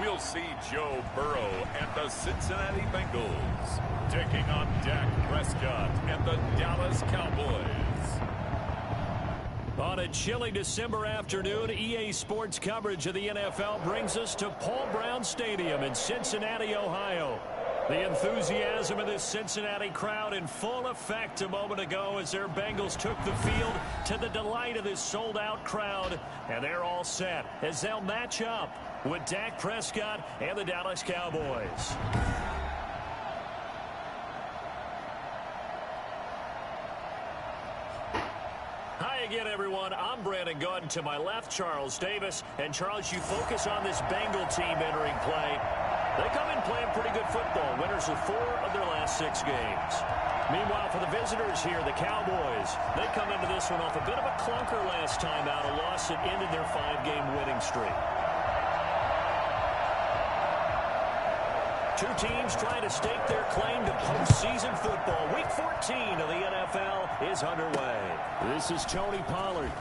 we'll see Joe Burrow and the Cincinnati Bengals taking on Dak Prescott and the Dallas Cowboys. On a chilly December afternoon, EA Sports coverage of the NFL brings us to Paul Brown Stadium in Cincinnati, Ohio. The enthusiasm of this Cincinnati crowd in full effect a moment ago as their Bengals took the field to the delight of this sold-out crowd. And they're all set as they'll match up with Dak Prescott and the Dallas Cowboys. Hi again, everyone. I'm Brandon Gaunt. To my left, Charles Davis. And, Charles, you focus on this Bengal team entering play. They come in playing pretty good football. Winners of 4 of their last 6 games. Meanwhile, for the visitors here, the Cowboys, they come into this one off a bit of a clunker last time out, a loss that ended their 5-game winning streak. Two teams trying to stake their claim to postseason football. Week 14 of the NFL is underway. This is Tony Pollard.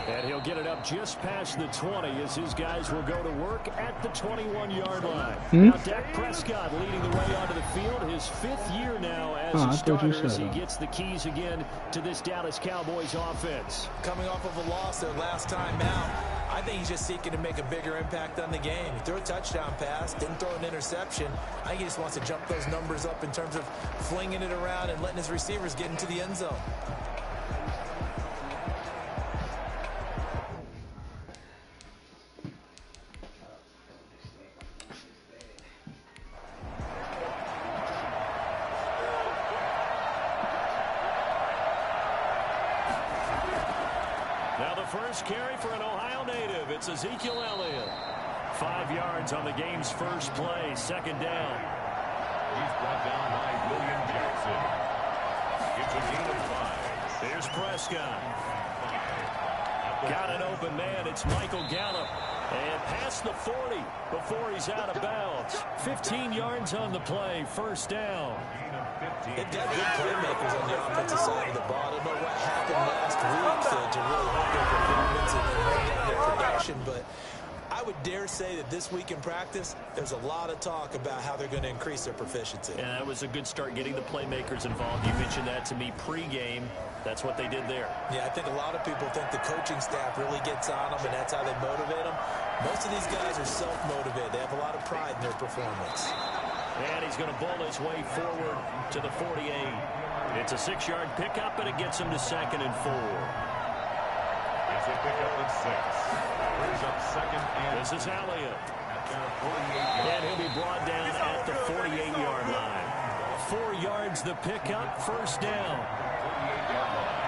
And he'll get it up just past the 20 as his guys will go to work at the 21-yard line. Now Dak Prescott leading the way onto the field, his 5th year now as a starter as he gets the keys again to this Dallas Cowboys offense. Coming off of a loss their last time out, I think he's just seeking to make a bigger impact on the game. He threw a touchdown pass, didn't throw an interception. I think he just wants to jump those numbers up in terms of flinging it around and letting his receivers get into the end zone. First carry for an Ohio native. It's Ezekiel Elliott. 5 yards on the game's first play. Second down. He's brought down by William Jackson. It's a gain of 5. Here's Prescott. Got an open man. It's Michael Gallup. And past the 40 before he's out of bounds. 15 yards on the play. First down. They've got good playmakers on the offensive side of the ball. I don't know what happened last week to really hurt their performance and hold down their production, but I would dare say that this week in practice, there's a lot of talk about how they're going to increase their proficiency. Yeah, that was a good start getting the playmakers involved. You mentioned that to me pregame. That's what they did there. Yeah, I think a lot of people think the coaching staff really gets on them, and that's how they motivate them. Most of these guys are self-motivated. They have a lot of pride in their performance. And he's going to bull his way forward to the 48. It's a 6-yard pickup, and it gets him to 2nd and 4. It's a pickup of 6. Brings up 2nd and this is Elliott. at their 48. And he'll be brought down at the 48-yard line. 4 yards the pickup, first down. 48-yard line.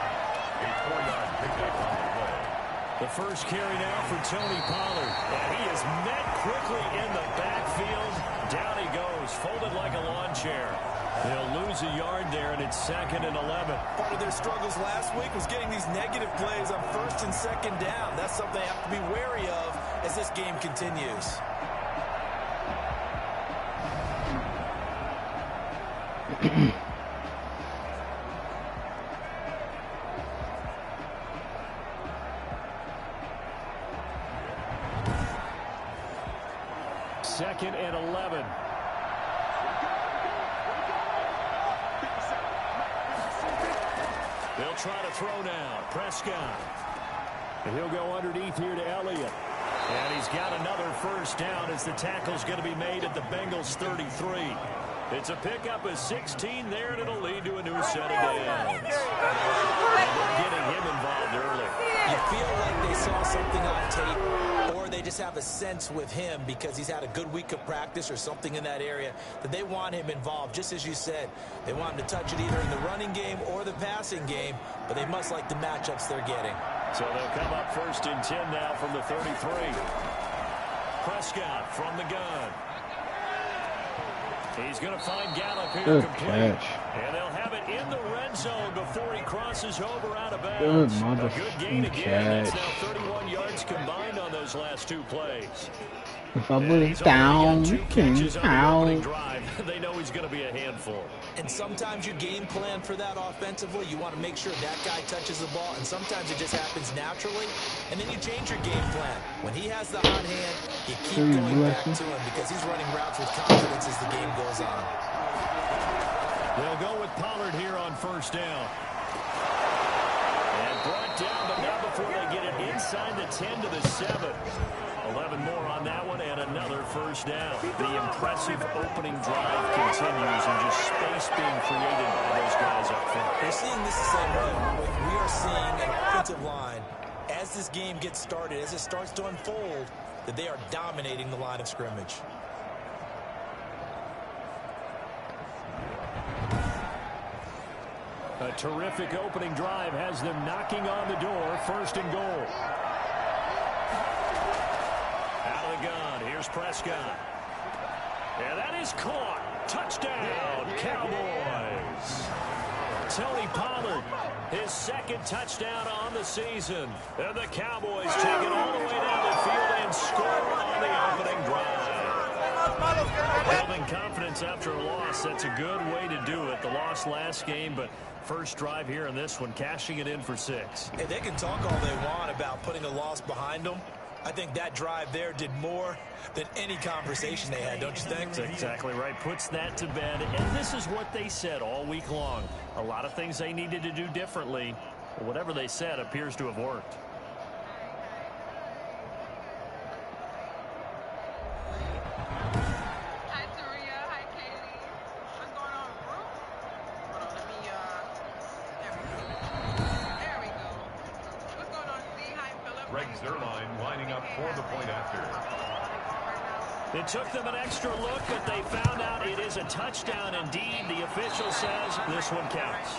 A 4-yard pickup on the play. The first carry now for Tony Pollard. And he is met quickly in the backfield. Down he goes, folded like a lawn chair. They'll lose a yard there, and it's 2nd and 11. Part of their struggles last week was getting these negative plays on 1st and 2nd down. That's something they have to be wary of as this game continues. Second and 11. They'll try to throw now. Prescott. And he'll go underneath here to Elliott. And he's got another first down as the tackle's going to be made at the Bengals 33. It's a pickup of 16 there, and it'll lead to a new set of downs. They're getting him involved early. You feel like they saw something on tape, or they just have a sense with him because he's had a good week of practice or something in that area that they want him involved. Just as you said, they want him to touch it either in the running game or the passing game, but they must like the matchups they're getting. So they'll come up 1st and 10 now from the 33. Prescott from the gun. He's going to find Gallup here Good complete. catch. And they'll have it in the red zone before he crosses over out of bounds. Good A good gain again. catch. That's now 31 yards combined on those last 2 plays. If I put it down, out. They know he's going to be a handful. And sometimes you game plan for that offensively. You want to make sure that guy touches the ball, and sometimes it just happens naturally, and then you change your game plan. When he has the hot hand, you keep going back to him because he's running routes with confidence as the game goes on. They'll go with Pollard here on first down. And brought down, but not before they get it inside the 10 to the 7. 11 more on that one, and another first down. The impressive opening drive continues, and just space being created by those guys up front. We're seeing this the same way. We are seeing an offensive line, as this game gets started, as it starts to unfold, that they are dominating the line of scrimmage. A terrific opening drive has them knocking on the door. First and goal. Out of the gun. Here's Prescott. And that is caught. Touchdown, Cowboys. Tony Pollard, his second touchdown on the season. And the Cowboys take it all the way down the field and score on the opening drive. Building confidence after a loss, that's a good way to do it. The loss last game, but first drive here in this one, cashing it in for 6. Hey, they can talk all they want about putting a loss behind them. I think that drive there did more than any conversation they had, don't you think? That's exactly right. Puts that to bed. And this is what they said all week long. A lot of things they needed to do differently. But whatever they said appears to have worked. It took them an extra look, but they found out it is a touchdown indeed. The official says this one counts.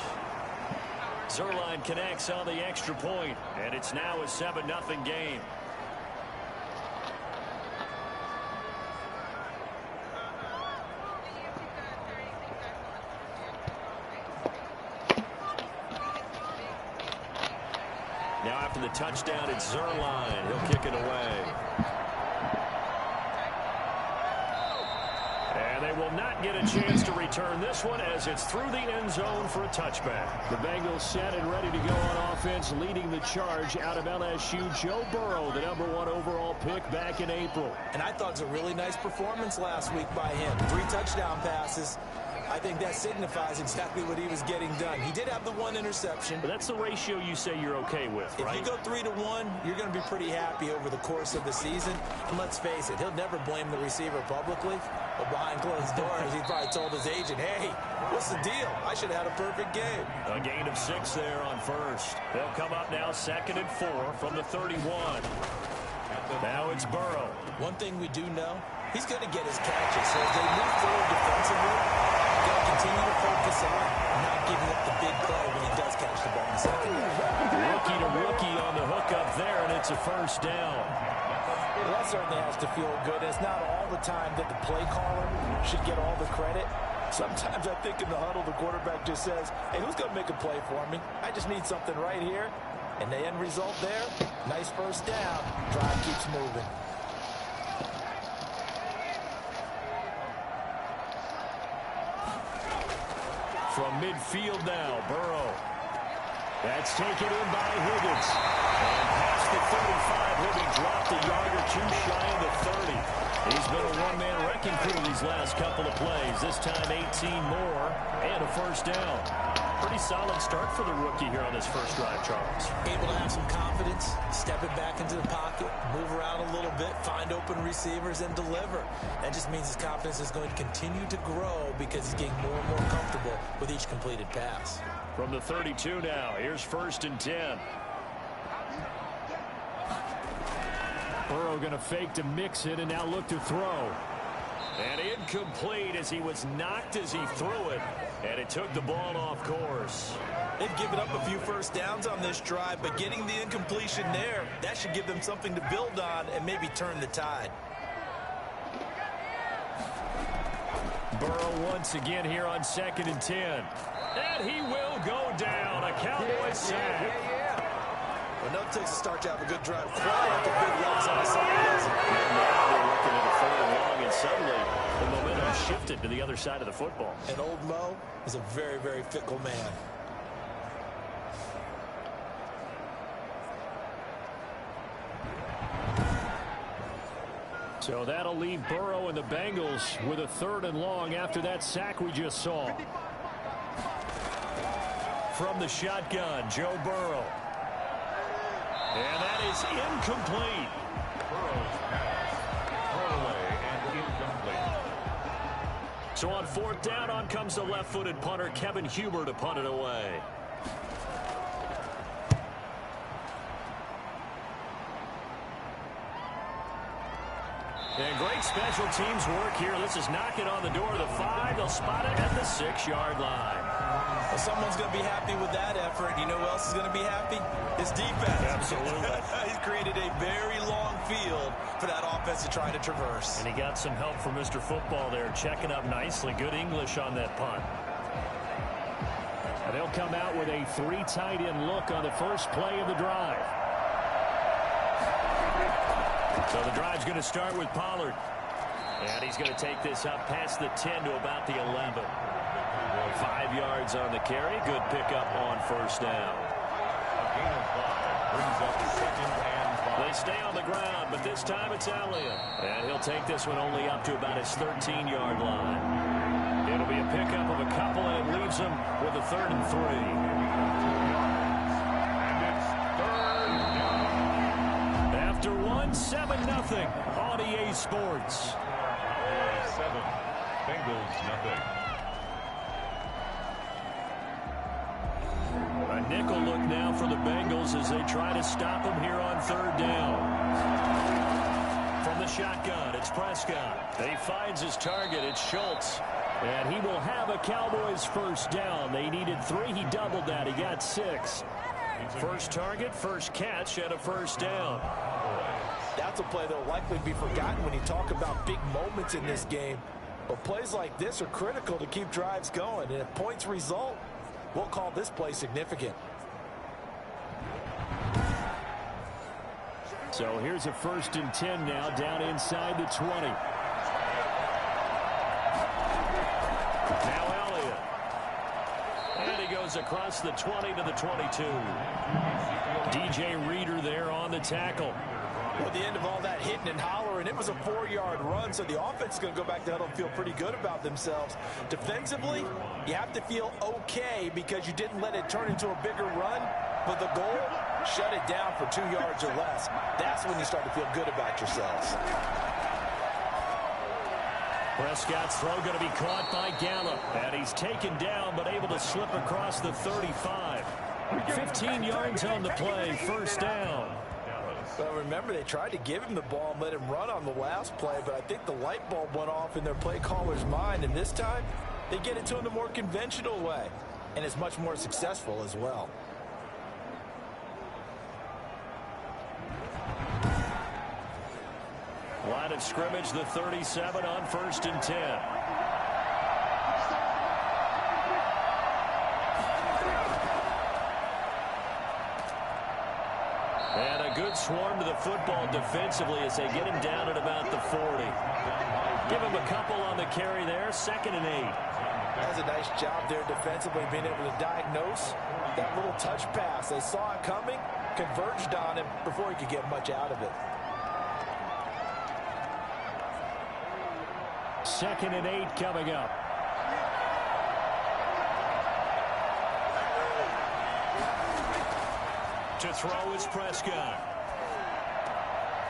Zerline connects on the extra point, and it's now a 7-0 game. Now after the touchdown, it's Zerline. He'll kick it away. They will not get a chance to return this one as it's through the end zone for a touchback. The Bengals set and ready to go on offense, leading the charge out of LSU. Joe Burrow, the #1 overall pick back in April. And I thought it was a really nice performance last week by him. 3 touchdown passes. I think that signifies exactly what he was getting done. He did have the 1 interception. But that's the ratio you say you're okay with, right? If you go 3-1, you're going to be pretty happy over the course of the season. And let's face it, he'll never blame the receiver publicly. But behind closed doors, he probably told his agent, hey, what's the deal? I should have had a perfect game. A gain of 6 there on first. They'll come up now 2nd and 4 from the 31. Now it's Burrow. One thing we do know, he's going to get his catches. So as they move forward defensively, he's going to continue to focus on not giving up the big play when he does catch the ball in the second. Rookie to rookie on the hook up there, and it's a first down. Well, that certainly has to feel good. It's not all the time that the play caller should get all the credit. Sometimes I think in the huddle, the quarterback just says, hey, who's going to make a play for me? I just need something right here. And the end result there, nice first down. Drive keeps moving. From midfield now, Burrow. That's taken in by Higgins. And past the 35, he'll be dropped a yard or 2 shy of the 30. He's been a one-man wrecking crew these last couple of plays. This time 18 more and a first down. Pretty solid start for the rookie here on this first drive, Charles. Able to have some confidence, step it back into the pocket, move around a little bit, find open receivers, and deliver. That just means his confidence is going to continue to grow because he's getting more and more comfortable with each completed pass. From the 32 now, here's 1st and 10. Burrow going to fake to mix it and now look to throw. And incomplete as he was knocked as he threw it. And it took the ball off course. They've given up a few first downs on this drive, but getting the incompletion there, that should give them something to build on and maybe turn the tide. Burrow once again here on 2nd and 10. And he will go down. A Cowboys sack. Well, no, it takes a start to have a good drive. Quite like a big loss on the side. Now we're looking at the other side of the football. And old Mo is a very, very fickle man. So that'll leave Burrow and the Bengals with a 3rd and long after that sack we just saw. From the shotgun, Joe Burrow. And that is incomplete. Burrow's pass. Throwaway and incomplete. So on 4th down, on comes the left-footed punter, Kevin Huber, to punt it away. And great special teams work here. This is knocking on the door of the 5. They'll spot it at the 6-yard line. Well, someone's going to be happy with that effort. You know who else is going to be happy? His defense. Absolutely. He's created a very long field for that offense to try to traverse. And he got some help from Mr. Football there, checking up nicely. Good English on that punt. And they'll come out with a 3 tight end look on the first play of the drive. So the drive's going to start with Pollard. And he's going to take this up past the 10 to about the 11. 5 yards on the carry. Good pickup on 1st down. A gain of 5 brings up 2nd and 5. They stay on the ground, but this time it's Elliott. And he'll take this one only up to about his 13-yard line. It'll be a pickup of a couple, and it leaves him with a 3rd and 3. After 7-0 on EA Sports. 7, Bengals nothing. A nickel look now for the Bengals as they try to stop him here on 3rd down. From the shotgun, it's Prescott. He finds his target. It's Schultz. And he will have a Cowboys 1st down. They needed 3. He doubled that. He got 6. First target, first catch, and a 1st down. That's a play that will likely be forgotten when you talk about big moments in this game. But plays like this are critical to keep drives going. And if points result, we'll call this play significant. So here's a 1st and 10 now, down inside the 20. Now Elliott. And he goes across the 20 to the 22. DJ Reader there on the tackle. Well, at the end of all that hitting and hollering, it was a 4-yard run, so the offense is going to go back to huddle and feel pretty good about themselves. Defensively, you have to feel okay because you didn't let it turn into a bigger run, but the goal, shut it down for 2 yards or less. That's when you start to feel good about yourselves. Prescott's throw going to be caught by Gallup, and he's taken down but able to slip across the 35. 15 yards on the play, 1st down. Well, remember, they tried to give him the ball and let him run on the last play, but I think the light bulb went off in their play caller's mind, and this time they get it to him the more conventional way, and it's much more successful as well. Line of scrimmage, the 37 on 1st and 10. And a good swarm to the football defensively as they get him down at about the 40. Give him a couple on the carry there, 2nd and 8. That's a nice job there defensively, being able to diagnose that little touch pass. They saw it coming, converged on him before he could get much out of it. 2nd and 8 coming up. To throw is Prescott.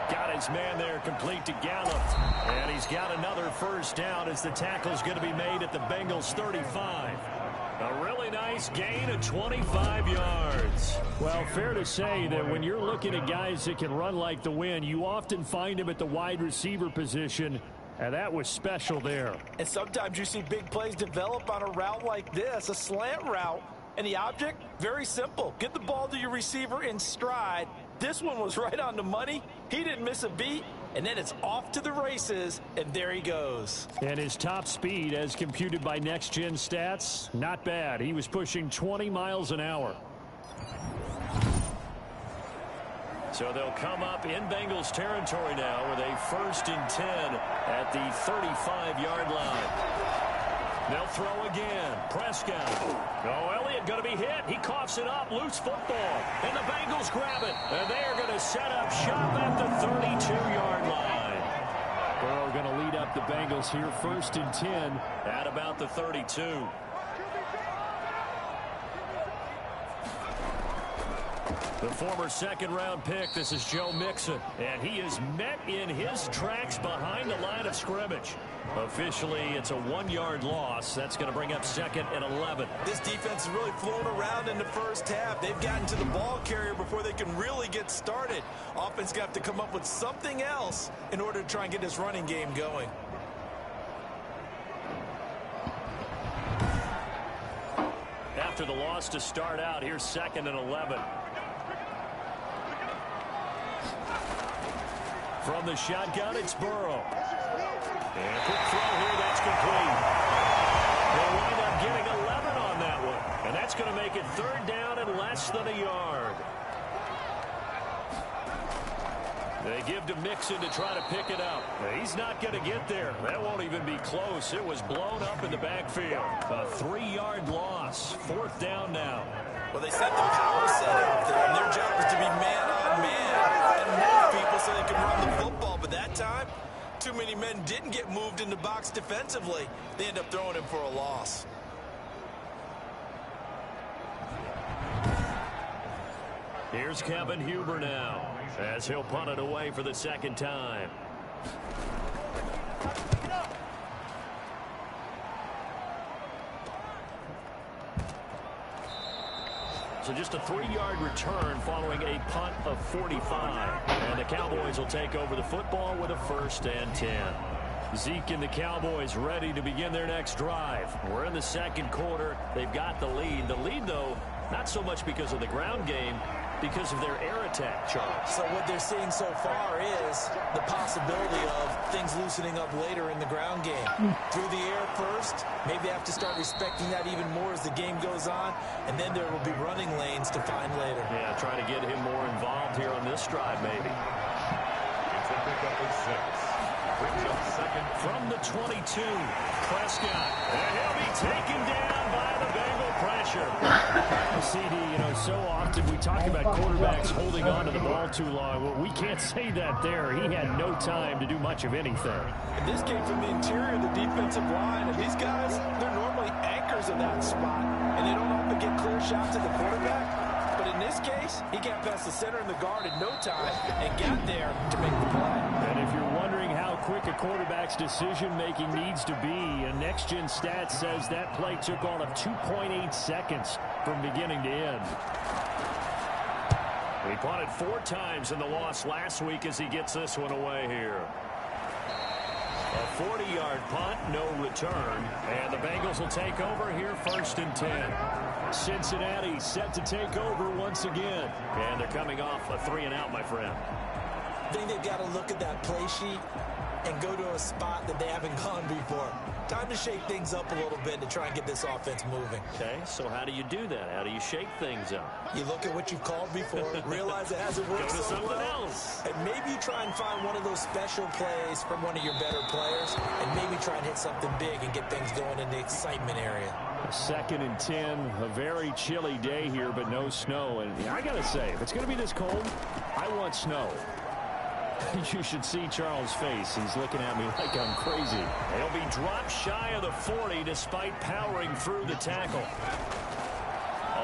Got his man there complete to Gallup. And he's got another 1st down as the tackle's going to be made at the Bengals 35. A really nice gain of 25 yards. Well, fair to say that when you're looking at guys that can run like the wind, you often find them at the wide receiver position. And that was special there. And sometimes you see big plays develop on a route like this, a slant route. And the object, very simple. Get the ball to your receiver in stride. This one was right on the money. He didn't miss a beat. And then it's off to the races, and there he goes. And his top speed, as computed by Next Gen Stats, not bad. He was pushing 20 miles an hour. So they'll come up in Bengals territory now with a 1st and 10 at the 35-yard line. They'll throw again. Prescott. Oh, Elliott going to be hit. He coughs it up. Loose football. And the Bengals grab it. And they are going to set up shop at the 32-yard line. Burrow going to lead up the Bengals here 1st and 10 at about the 32. The former second-round pick, this is Joe Mixon, and he is met in his tracks behind the line of scrimmage. Officially, it's a 1-yard loss. That's going to bring up 2nd and 11. This defense is really flown around in the first half. They've gotten to the ball carrier before they can really get started. Offense got to come up with something else in order to try and get this running game going. After the loss to start out, here's 2nd and 11. From the shotgun, it's Burrow. And a quick throw here, that's complete. They'll wind up getting 11 on that one. And that's going to make it 3rd down and less than a yard. They give to Mixon to try to pick it up. He's not going to get there. That won't even be close. It was blown up in the backfield. A 3-yard loss. 4th down now. Well, they sent the power set out there, and their job is to be man-on-man and move people so they can run the football. But that time, too many men didn't get moved in the box defensively. They end up throwing him for a loss. Here's Kevin Huber now, as he'll punt it away for the 2nd time. So just a 3-yard return following a punt of 45. And the Cowboys will take over the football with a 1st and 10. Zeke and the Cowboys ready to begin their next drive. We're in the 2nd quarter. They've got the lead. The lead, though, not so much because of the ground game, because of their air attack, Charles. So what they're seeing so far is the possibility of things loosening up later in the ground game. Through the air first, maybe they have to start respecting that even more as the game goes on, and then there will be running lanes to find later. Yeah, try to get him more involved here on this drive, maybe. It's a pickup of 6. Brings up 2nd. From the 22, Prescott. And he'll be taken down by the Bengal pressure. CD, you know, so often we talk about quarterbacks holding on to the ball too long. Well, we can't say that there. He had no time to do much of anything. And this came from the interior of the defensive line, and these guys, they're normally anchors in that spot, and they don't often get clear shots to the quarterback. But in this case, he got past the center and the guard in no time and got there to make the play. And if you're wondering how quick a quarterback's decision-making needs to be, a next-gen stat says that play took all of 2.8 seconds from beginning to end. He punted 4 times in the loss last week as he gets this one away here. A 40-yard punt, no return. And the Bengals will take over here 1st and 10. Cincinnati set to take over once again. And they're coming off a 3-and-out, my friend. I think they've got to look at that play sheet and go to a spot that they haven't gone before. Time to shake things up a little bit to try and get this offense moving. Okay, so how do you do that? How do you shake things up? You look at what you've called before, realize it hasn't worked Go to so something well, else. and maybe you try and find one of those special plays from one of your better players, and maybe try and hit something big and get things going in the excitement area. 2nd and 10, a very chilly day here, but no snow. And I got to say, if it's going to be this cold, I want snow. You should see Charles' face. He's looking at me like I'm crazy. He'll be dropped shy of the 40 despite powering through the tackle.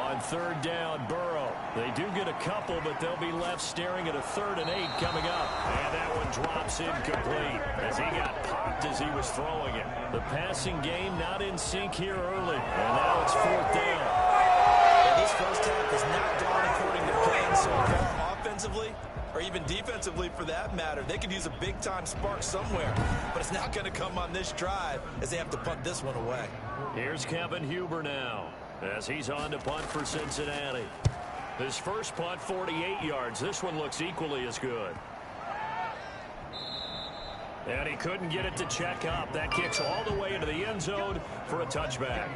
On 3rd down, Burrow. They do get a couple, but they'll be left staring at a 3rd and 8 coming up. And that one drops incomplete as he got popped as he was throwing it. The passing game not in sync here early. And now it's 4th down. And this first half has not gone according to plan so far offensively, or even defensively for that matter. They could use a big-time spark somewhere, but it's not going to come on this drive as they have to punt this one away. Here's Kevin Huber now as he's on to punt for Cincinnati. His first punt, 48 yards. This one looks equally as good. And he couldn't get it to check up. That kicks all the way into the end zone for a touchback.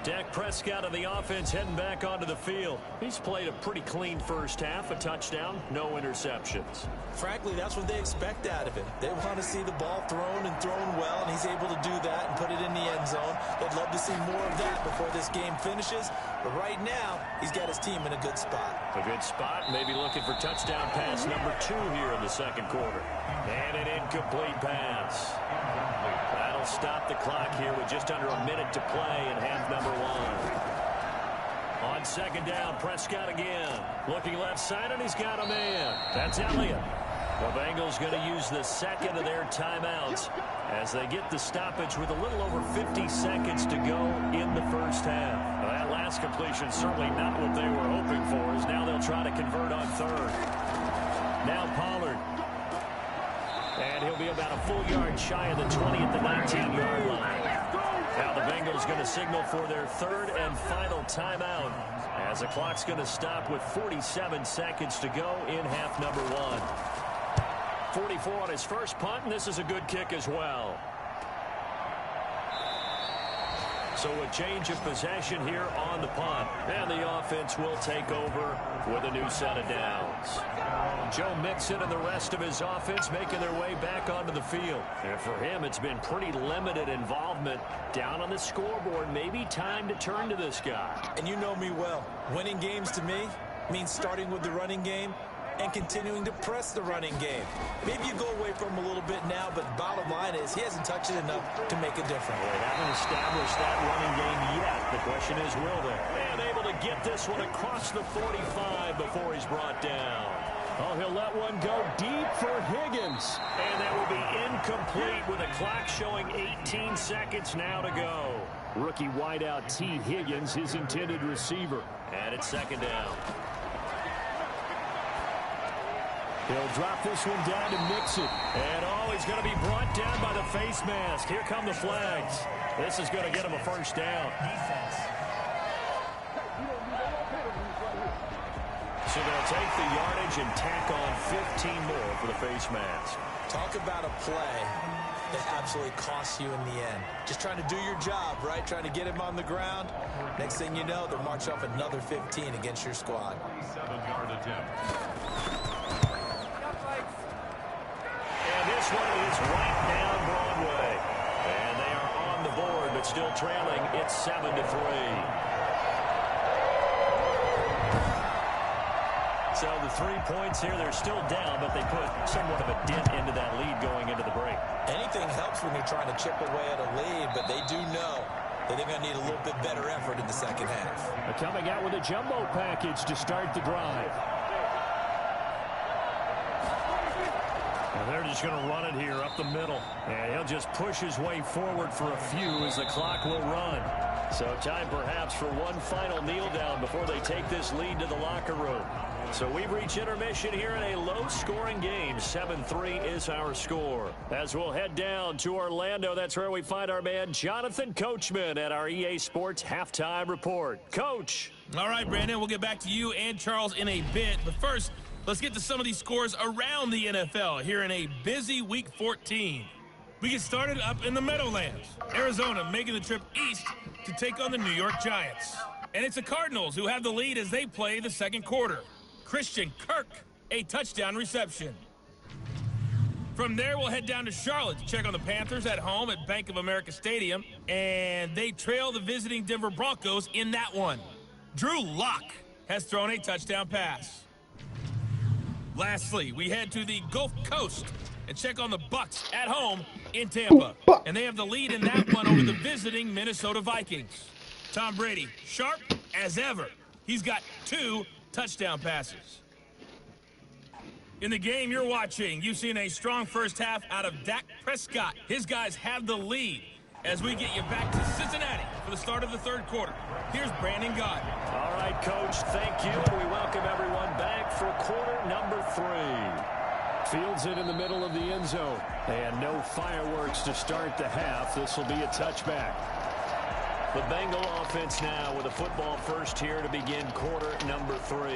Dak Prescott of the offense heading back onto the field. He's played a pretty clean first half, a touchdown, no interceptions. Frankly, that's what they expect out of him. They want to see the ball thrown and thrown well, and he's able to do that and put it in the end zone. They'd love to see more of that before this game finishes. But right now, he's got his team in a good spot. A good spot, maybe looking for touchdown pass number 2 here in the second quarter. And an incomplete pass. That'll stop the clock here with just under a minute to play in half number 1. On second down, Prescott again. Looking left side, and he's got a man. That's Elliott. The Bengals going to use the second of their timeouts as they get the stoppage with a little over 50 seconds to go in the first half. Well, that last completion certainly not what they were hoping for, as now they'll try to convert on third. Now Pollard. And he'll be about a full yard shy of the 20 at the 19-yard line. Now the Bengals going to signal for their third and final timeout as the clock's going to stop with 47 seconds to go in half number 1. 44 on his first punt, and this is a good kick as well. So a change of possession here on the punt. And the offense will take over with a new set of downs. Joe Mixon and the rest of his offense making their way back onto the field. And for him, it's been pretty limited involvement down on the scoreboard. Maybe time to turn to this guy. And you know me well. Winning games to me means starting with the running game and continuing to press the running game. Maybe you go away from him a little bit now, but bottom line is he hasn't touched it enough to make a difference. They haven't established that running game yet. The question is, will they? And able to get this one across the 45 before he's brought down. Oh, he'll let one go deep for Higgins. And that will be incomplete with a clock showing 18 seconds now to go. Rookie wideout T. Higgins, his intended receiver. And it's second down. He'll drop this one down to Mixon. And he's going to be brought down by the face mask. Here come the flags. This is going to get him a first down. So they'll take the yardage and tack on 15 more for the face mask. Talk about a play that absolutely costs you in the end. Just trying to do your job, right? Trying to get him on the ground. Next thing you know, they'll march off another 15 against your squad. 7-yard attempt. This one is right down Broadway. And they are on the board, but still trailing. It's 7-3. So the 3 points here, they're still down, but they put somewhat of a dent into that lead going into the break. Anything helps when you're trying to chip away at a lead, but they do know that they're going to need a little bit better effort in the second half. Coming out with a jumbo package to start the drive. And they're just going to run it here up the middle. And he'll just push his way forward for a few as the clock will run. So time perhaps for one final kneel down before they take this lead to the locker room. So we've reached intermission here in a low-scoring game. 7-3 is our score. As we'll head down to Orlando, that's where we find our man Jonathan Coachman at our EA Sports Halftime Report. Coach. All right, Brandon, we'll get back to you and Charles in a bit. But first, let's get to some of these scores around the NFL here in a busy Week 14. We get started up in the Meadowlands. Arizona making the trip east to take on the New York Giants. And it's the Cardinals who have the lead as they play the second quarter. Christian Kirk, a touchdown reception. From there, we'll head down to Charlotte to check on the Panthers at home at Bank of America Stadium. And they trail the visiting Denver Broncos in that one. Drew Lock has thrown a touchdown pass. Lastly, we head to the Gulf Coast and check on the Bucs at home in Tampa. And they have the lead in that one over the visiting Minnesota Vikings. Tom Brady, sharp as ever. He's got 2 touchdown passes. In the game you're watching, you've seen a strong first half out of Dak Prescott. His guys have the lead as we get you back to Cincinnati for the start of the third quarter. Here's Brandon Gott. All right, Coach, thank you. And we welcome everyone back for quarter number 3. Fields it in the middle of the end zone. And no fireworks to start the half. This will be a touchback. The Bengal offense now with a football first here to begin quarter number 3.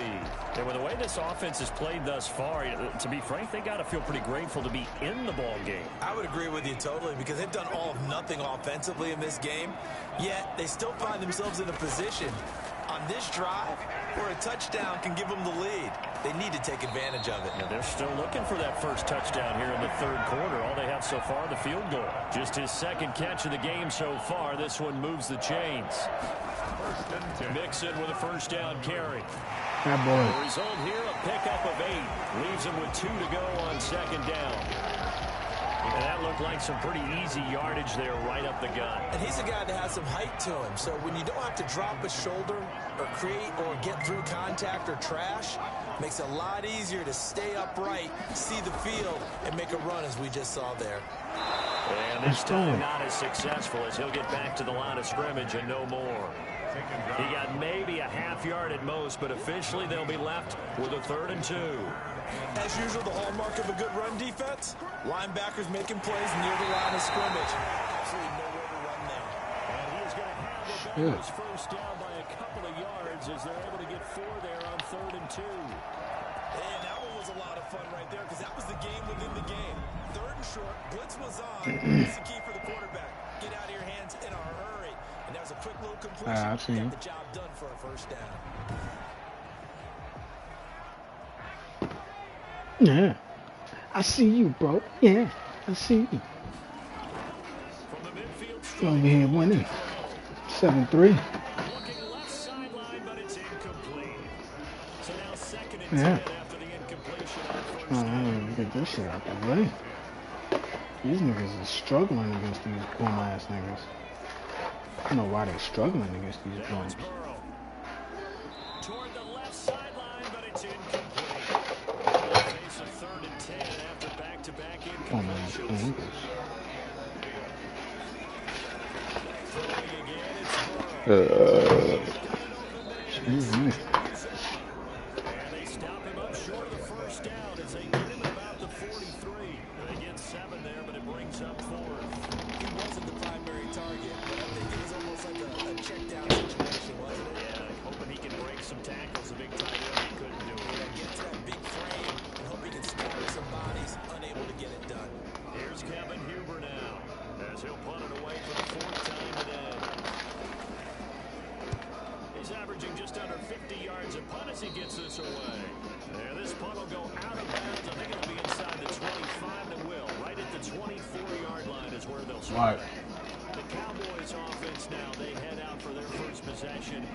And with the way this offense has played thus far, to be frank, they got to feel pretty grateful to be in the ball game. I would agree with you totally because they've done all of nothing offensively in this game, yet they still find themselves in a position on this drive where a touchdown can give them the lead. They need to take advantage of it. Yeah, they're still looking for that first touchdown here in the third quarter. All they have so far, the field goal. Just his second catch of the game so far. This one moves the chains. Mixon with a first down carry. That boy. The result here, a pickup of 8. Leaves him with 2 to go on second down. And that looked like some pretty easy yardage there right up the gut. And he's a guy that has some height to him. So when you don't have to drop a shoulder or create or get through contact or trash, makes it a lot easier to stay upright, see the field, and make a run as we just saw there. And this time not as successful as he'll get back to the line of scrimmage and no more. He got maybe a half yard at most, but officially they'll be left with a 3rd and 2. As usual, the hallmark of a good run defense, linebackers making plays near the line of scrimmage. Absolutely nowhere to run there. And he is going to have the Bengals first down by a couple of yards as they're able to get 4 there on 3rd and 2. And that one was a lot of fun right there because that was the game within the game. 3rd and short, blitz was on. That's the key for the quarterback. Get out of your hands in a hurry. And that was a quick little completion. Get the job done for a first down. Yeah. I see you, bro. Yeah. I see you. Over here winning. 7-3. Yeah. Get this shit out the way. These niggas are struggling against these bum-ass niggas. I don't know why they're struggling against these bums. Toward the left sideline, but it's incomplete. Face of 3rd and 10 after back-to-back incompletions. Excuse me. And they stop him up short of the first down as they get him about the 43. They get 7 there, but it brings up 4th. He wasn't the primary target, but I think it was almost like a check-down situation, wasn't it? Yeah, hoping he can break some tackles. A big tight end, he couldn't do it. Get to that big frame and hope he can scatter some bodies, unable to get it done. Here's Kevin Huber now as he'll punt it away for the 4th time today. He's averaging just under 50 yards a punt as he gets this away. There, this punt will go out of bounds. I think it'll be inside the 25, and it will. Right at the 24-yard line is where they'll start. The Cowboys offense now, they head out for their first possession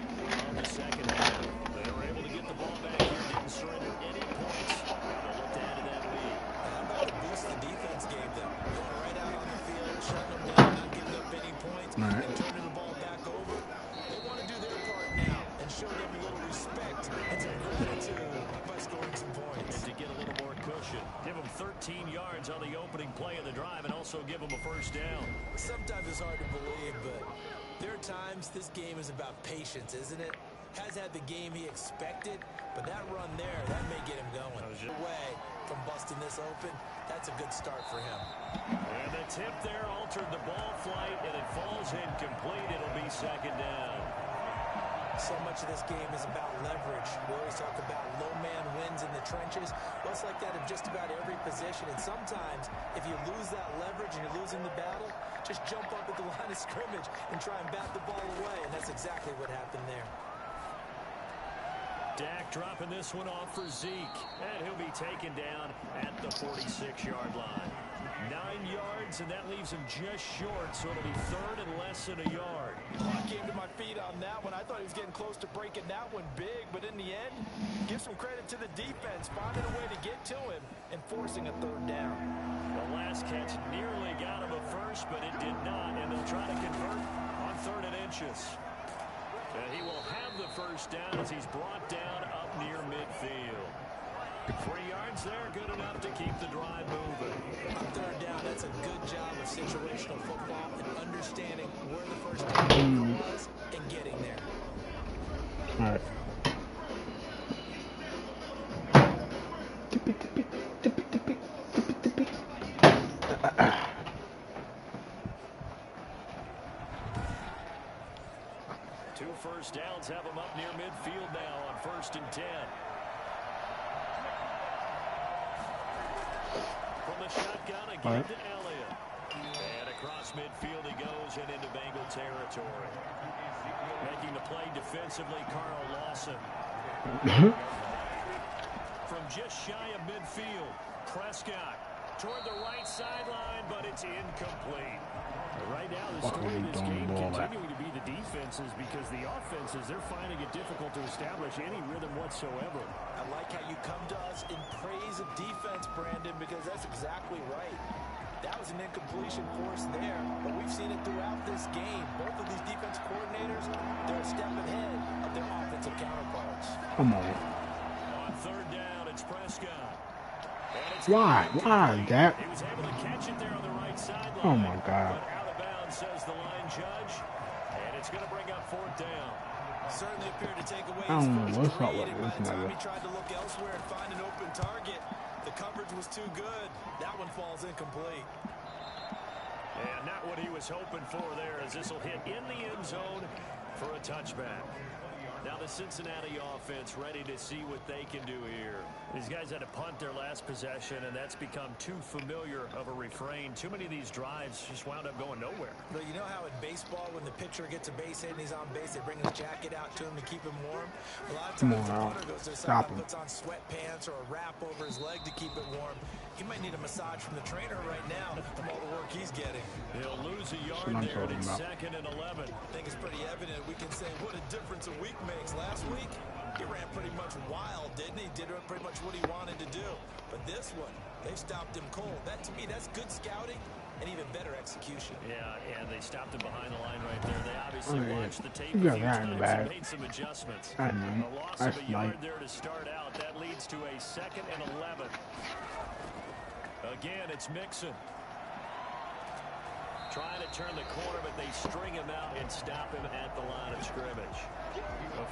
of the second half. They were able to get the ball back here, didn't surrender any points. They'll look to add to that lead. How about the boost the defense gave them? Going right out on the field, shutting them down, not giving up any points, and turning the ball back over. They want to do their part now and show them a little respect and some gratitude by scoring some points. And to get a little more cushion, give them 13 yards on the opening play of the drive and also give them a first down. Sometimes it's hard to believe, but there are times this game is about patience, isn't it? Has had the game he expected, but that run there, that may get him going. Away from busting this open, that's a good start for him. And the tip there altered the ball flight, and it falls incomplete. It'll be second down. So much of this game is about leverage. We always talk about low man wins in the trenches. Well, it's like that in just about every position. And sometimes, if you lose that leverage and you're losing the battle, just jump up at the line of scrimmage and try and bat the ball away. And that's exactly what happened there. Dak dropping this one off for Zeke. And he'll be taken down at the 46-yard line. 9 yards, and that leaves him just short, so it'll be 3rd and less than a yard. I came to my feet on that one. I thought he was getting close to breaking that one big, but in the end, give some credit to the defense, finding a way to get to him and forcing a 3rd down. The last catch nearly got him a first, but it did not, and they'll try to convert on 3rd and inches. And he will have the first down as he's brought down up near midfield. 3 yards there, good enough to keep the drive moving. On 3rd down, that's a good job of situational football and understanding where the first down was and getting there. All right. first downs have them up near midfield now on 1st and 10. From the shotgun again to Elliott. And across midfield he goes and into Bengal territory. Making the play defensively, Carl Lawson. From just shy of midfield, Prescott toward the right sideline, but it's incomplete. Right now, the story of this game continuing to be the defenses, because the offenses, they're finding it difficult to establish any rhythm whatsoever. I like how you come to us in praise of defense, Brandon, because that's exactly right. That was an incompletion for us there, but we've seen it throughout this game. Both of these defense coordinators, they're a step ahead of their offensive counterparts. Come on. On 3rd down, it's Prescott. Why, Dak? He was able to catch it there on the right sideline. Oh my God. But out of bounds, says the line judge, and it's going to bring up 4th down. Certainly appeared to take away I his don't know first what's up read, with and by this the time nigga. he tried to look elsewhere and find an open target, the coverage was too good. That one falls incomplete. And not what he was hoping for there, as this will hit in the end zone for a touchback. Now the Cincinnati offense ready to see what they can do here. These guys had to punt their last possession, and that's become too familiar of a refrain. Too many of these drives just wound up going nowhere. But you know how in baseball, when the pitcher gets a base hit and he's on base, they bring his jacket out to him to keep him warm? A lot of times the punter goes to the side and puts on sweatpants or a wrap over his leg to keep it warm. He might need a massage from the trainer right now from all the work he's getting. He'll lose a yard there, and it's 2nd and 11. I think it's pretty evident. We can say what a difference a week makes. Last week, he ran pretty much wild, didn't he? Did pretty much what he wanted to do. But this one, they stopped him cold. That, to me, that's good scouting and even better execution. Yeah, and they stopped him behind the line right there. They obviously watched the tape a You few got times and made some adjustments. I know. A loss of a yard there to start out. That leads to a 2nd and 11. Again, it's Mixon. Trying to turn the corner, but they string him out and stop him at the line of scrimmage.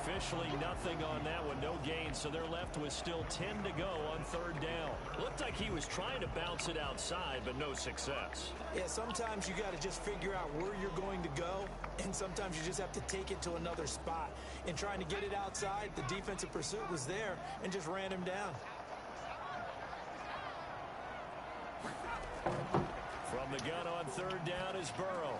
Officially nothing on that one, no gain, so they're left with still 10 to go on 3rd down. Looked like he was trying to bounce it outside, but no success. Yeah, sometimes you got to just figure out where you're going to go, and sometimes you just have to take it to another spot. In trying to get it outside, the defensive pursuit was there and just ran him down. From the gun on 3rd down is Burrow.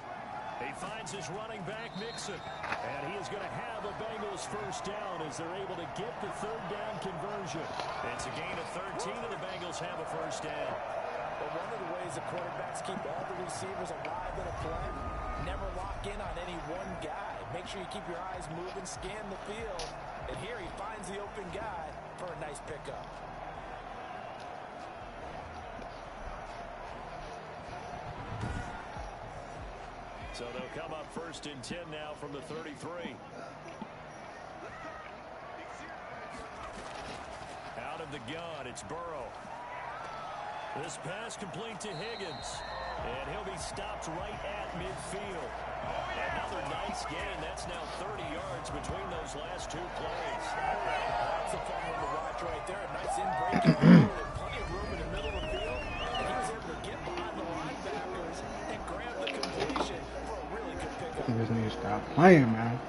He finds his running back, Mixon. And he is going to have a Bengals first down as they're able to get the 3rd down conversion. It's a gain of 13, and the Bengals have a first down. But one of the ways the quarterbacks keep all the receivers alive in a play, never lock in on any one guy. Make sure you keep your eyes moving, scan the field. And here he finds the open guy for a nice pickup. So they'll come up 1st and 10 now from the 33. Out of the gun, it's Burrow. This pass complete to Higgins. And he'll be stopped right at midfield. Another nice gain. That's now 30 yards between those last 2 plays. That's a fun one to watch right there. A nice in-breaking with plenty of room in the middle of the field. And he was able to get behind the linebackers and grab the completion for a really good pickup. You just need to stop playing, man.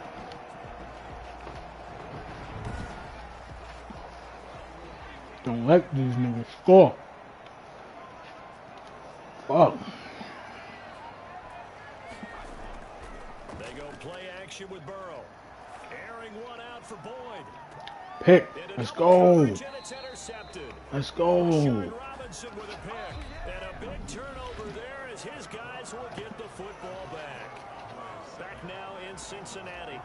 Don't let these niggas score. Fuck. They go play action with Burrow. Airing one out for Boyd. Pick. Let's go. Let's go. Robinson with a pick. And a big turnover there as his guys will get the football back. Back now in Cincinnati.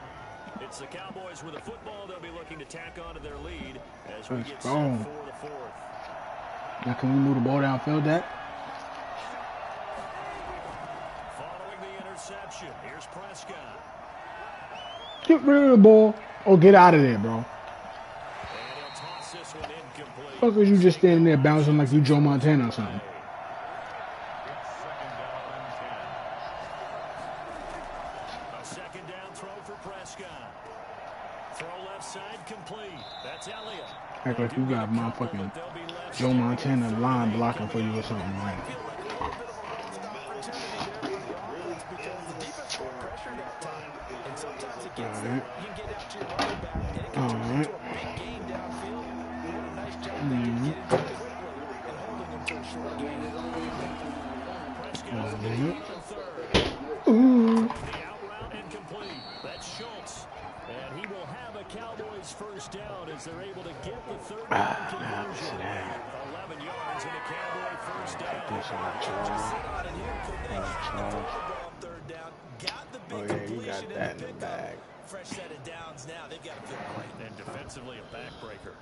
It's the Cowboys with a football. They'll be looking to tack onto their lead as we get set for the 4th. Now can we move the ball downfield, Dak? Following the interception, here's Prescott. Get rid of the ball or get out of there, bro. And he'll toss this one incomplete. Fuck is you just standing there bouncing like you Joe Montana or something? A 2nd down throw for Prescott. Throw left side complete. That's Elliott. Act like you got motherfucking Joe Montana line blocking for you or something, man. after that time. And sometimes against that, you can get out to your running back, and it can turn into a big game downfield. And what a nice job they did to get into it quickly and holding him to a short game. Prescott's going to keep the third. The out route incomplete. That's Schultz. And he will have a Cowboys first down as they're able to get the third down conversion. 11 yards and a Cowboy first down. Oh yeah, you got that in the bag. Fresh set of downs now. They've got to feel great. And defensively a backbreaker.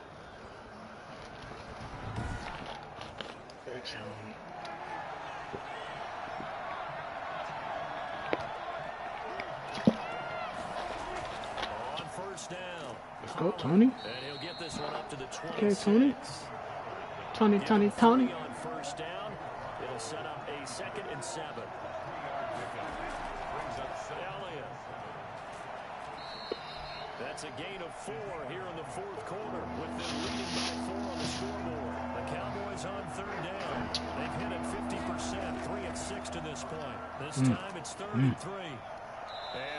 On first down. Let's go, Tony. And he'll get this one up to the 26. Okay, Tony. Tony. On first down. It'll set up a 2nd and 7. Elliott. That's a gain of 4 here in the 4th quarter with them leading by 4 on the scoreboard. The Cowboys on 3rd down. They've hit it 50%, 3 and 6 to this point. This time it's 3rd and 3.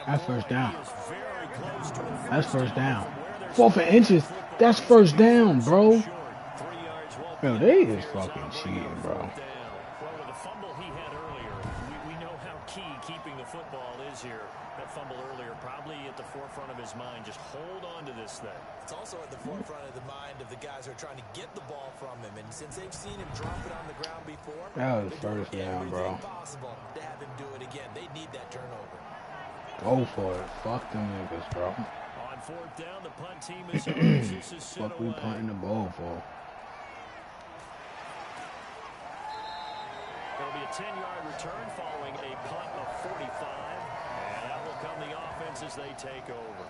That's first down. Very close to a That's first down. 4 inches. That's first down, bro. Yo, they is fucking cheating, bro. Well, with the fumble he had earlier, we know how key keeping the football is here. That fumble earlier probably at the forefront of his mind. Just hold on to this thing. It's also at the forefront of the mind of the guys who are trying to get the ball from him. And since they've seen him drop it on the ground before, That was first down, bro. possible to have him do it again. They need that turnover. Go for it. Fuck them niggas, bro. On 4th down, the punt team is on. This is set Fuck we away. punting the ball for. There'll be a 10-yard return following a punt of 45. And out will come the offense as they take over.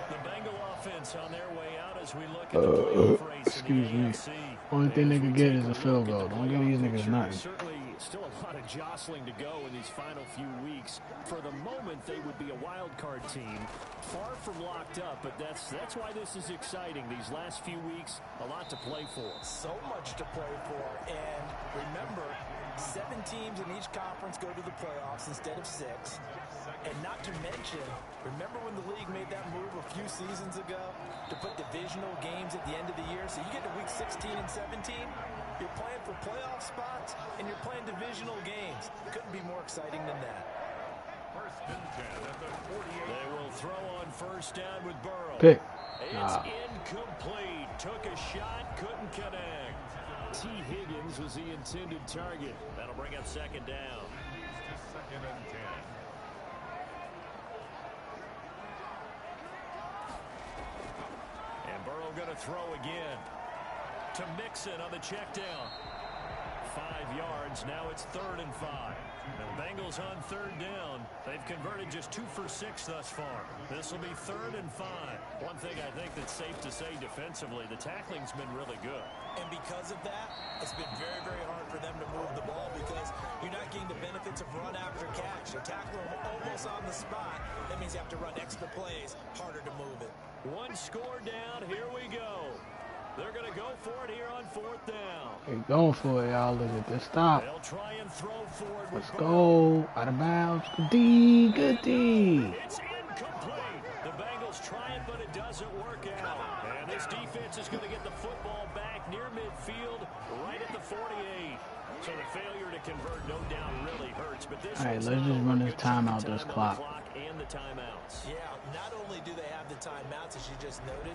The Bengal offense on their way out as we look at the playoff race Excuse in the me. AFC. Only thing they can get is a field goal. Don't give these niggas nothing. Certainly still a lot of jostling to go in these final few weeks. For the moment, they would be a wild card team. Far from locked up, but that's why this is exciting. These last few weeks, a lot to play for. So much to play for. And remember, 7 teams in each conference go to the playoffs instead of 6. And not to mention, remember when the league made that move a few seasons ago to put divisional games at the end of the year? So you get to week 16 and 17, you're playing for playoff spots, and you're playing divisional games. Couldn't be more exciting than that. They will throw on first down with Burrow. Pick. It's incomplete. Took a shot, couldn't connect. T. Higgins was the intended target. That'll bring up 2nd down. 2nd and 10. And Burrow going to throw again. To Mixon on the check down. 5 yards. Now it's 3rd and 5. The Bengals on 3rd down. They've converted just 2 for 6 thus far. This will be 3rd and 5. One thing I think that's safe to say defensively, the tackling's been really good. And because of that, it's been very, very hard for them to move the ball because you're not getting the benefits of run after catch. You tackle them almost on the spot. That means you have to run extra plays, harder to move it. 1 score down. Here we go. They're going to go for it here on 4th down. They going for it, y'all. Look at this stop. They'll try and throw forward. Let's go. Out of bounds. Good D. Good D. It's incomplete. The Bengals try it, but it doesn't work out. And this defense is going to get the football back near midfield, right at the 48. So the failure to convert, no doubt, really hurts. But this All right, let's just run this timeout, this clock. And the timeouts. Yeah, not only do they have the timeouts, as you just noted,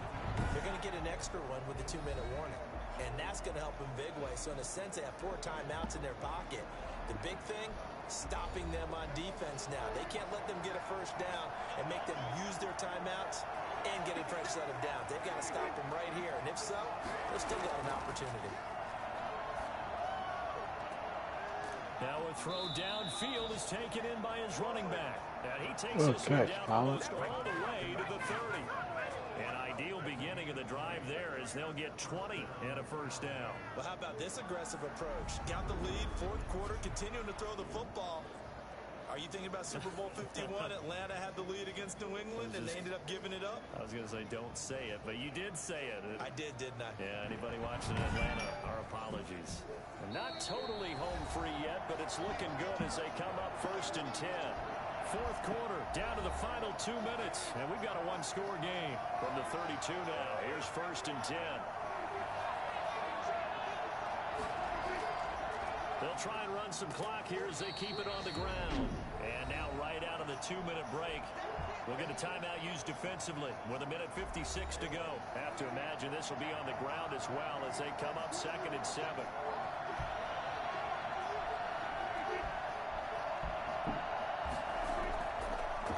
they're going to get an extra one with the 2-minute warning. And that's going to help them big way. So in a sense, they have 4 timeouts in their pocket. The big thing, stopping them on defense now. They can't let them get a first down and make them use their timeouts and get a fresh set of downs. They've got to stop them right here. And if so, they'll still got an opportunity. Now a throw downfield is taken in by his running back. And he takes this one down almost all the way to the 30. An ideal beginning of the drive there as they'll get 20 and a first down. Well, how about this aggressive approach? Got the lead, 4th quarter, continuing to throw the football. Are you thinking about Super Bowl 51? Atlanta had the lead against New England, and they ended up giving it up? I was going to say, don't say it, but you did say it. I did, didn't I? Yeah, anybody watching Atlanta, our apologies. Not totally home free yet, but it's looking good as they come up 1st and 10. Fourth quarter, down to the final 2 minutes, and we've got a one-score game from the 32 now. Here's 1st and 10. They'll try and run some clock here as they keep it on the ground. And now right out of the 2-minute break, we'll get a timeout used defensively with 1:56 to go. Have to imagine this will be on the ground as well as they come up 2nd and 7.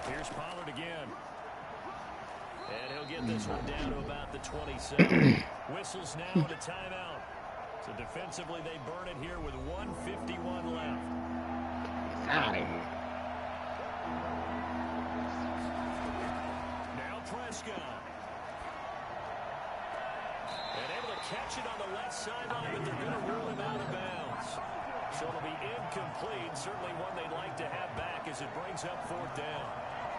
Here's Pollard again. And he'll get this one down to about the 27. Whistles now and a timeout. So defensively, they burn it here with 1:51 left. Out of here. Now Prescott. And able to catch it on the left sideline, but they're going to rule him out of bounds. So it'll be incomplete. Certainly one they'd like to have back as it brings up 4th down.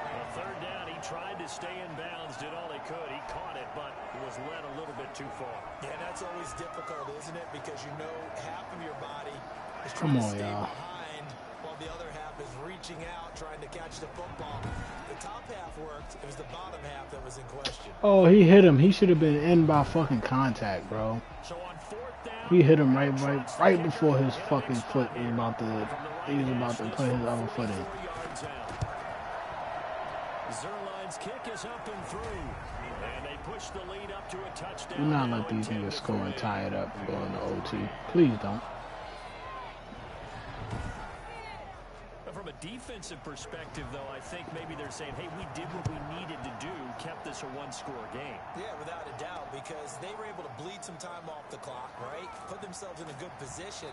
Well, 3rd down, he tried to stay in bounds, did all he could. He caught it, but it was led a little bit too far. Yeah, that's always difficult, isn't it? Because you know half of your body is trying to stay behind while the other half is reaching out, trying to catch the football. The top half worked. It was the bottom half that was in question. Oh, he hit him. He should have been in by fucking contact, bro. So on 4th down, He hit him right before his fucking foot was about to. He was about to put his other foot in. Zerline's kick is up and through. And they push the lead up to a touchdown. Do not let these niggas score and tie it up and go into OT. Please don't. But from a defensive perspective, though, I think maybe they're saying, hey, we did what we needed to do, kept this a one-score game. Yeah, without a doubt, because they were able to bleed some time off the clock, right? Put themselves in a good position,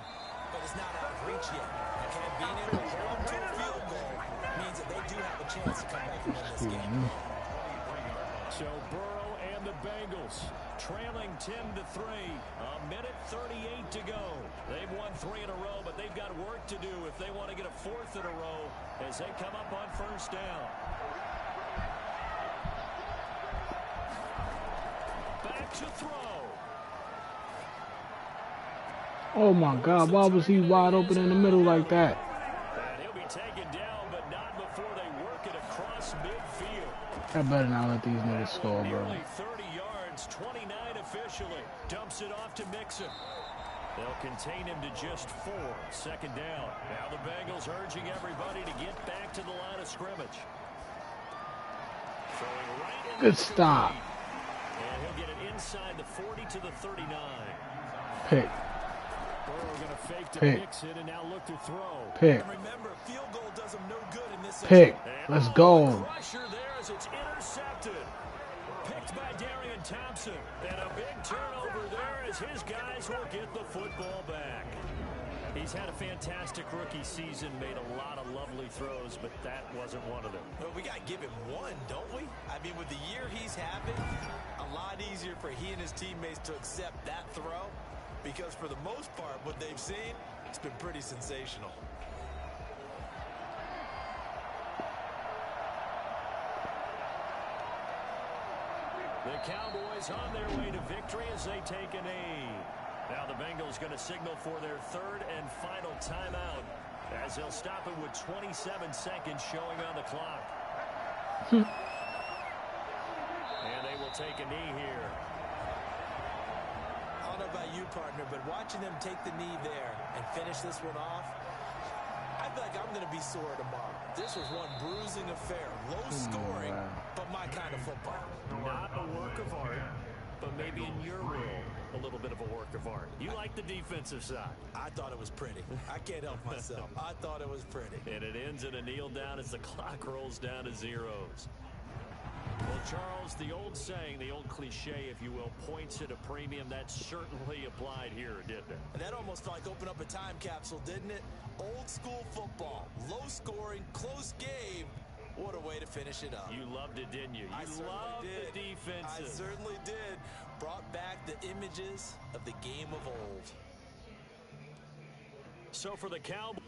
but it's not out of reach yet. Okay, being able to hold them to a field goal means that they do have a chance to come back and win this game. So Burrow and the Bengals trailing 10-3. 1:38 to go. They've won 3 in a row, but they've got work to do if they want to get a 4th in a row as they come up on 1st down. Back to throw. Oh my God! Why was he wide open in the middle like that? And he'll be taken down, but not before they work it across midfield. I better not let these niggas score, bro. Nearly 30 yards, 29 officially. Dumps it off to Mixon. They'll contain him to just 4. 2nd down. Now the Bengals urging everybody to get back to the line of scrimmage. Throwing right in Good stop. and he'll get it inside the 40 to the 39. Pick. Burrow going to fake to Pick. Mixon and now look to throw. Pick. And remember, field goal does them no good in this Pick. situation. Let's go. Pressure there as it's intercepted. Picked by Darian Thompson. And a big turnover there as his guys will get the football back. He's had a fantastic rookie season, made a lot of lovely throws, but that wasn't one of them. Well, we got to give him one, don't we? I mean, with the year he's having, a lot easier for he and his teammates to accept that throw because for the most part, what they've seen, it's been pretty sensational. The Cowboys on their way to victory as they take a knee. Now the Bengals going to signal for their 3rd and final timeout as they'll stop it with 27 seconds showing on the clock. And they will take a knee here. I don't know about you, partner, but watching them take the knee there and finish this one off, I feel like I'm going to be sore tomorrow. This was one bruising affair. Low scoring, but my kind of football. Not a work of art, but maybe in your world, a little bit of a work of art. You like the defensive side. I thought it was pretty. I can't help myself. I thought it was pretty. And it ends in a kneel down as the clock rolls down to zeros. Well, Charles, the old saying, the old cliche, if you will, points at a premium, that certainly applied here, didn't it? And that almost like opened up a time capsule, didn't it? Old school football, low scoring, close game. What a way to finish it up. You loved it, didn't you? You loved the defensive. I certainly did. Brought back the images of the game of old. So for the Cowboys.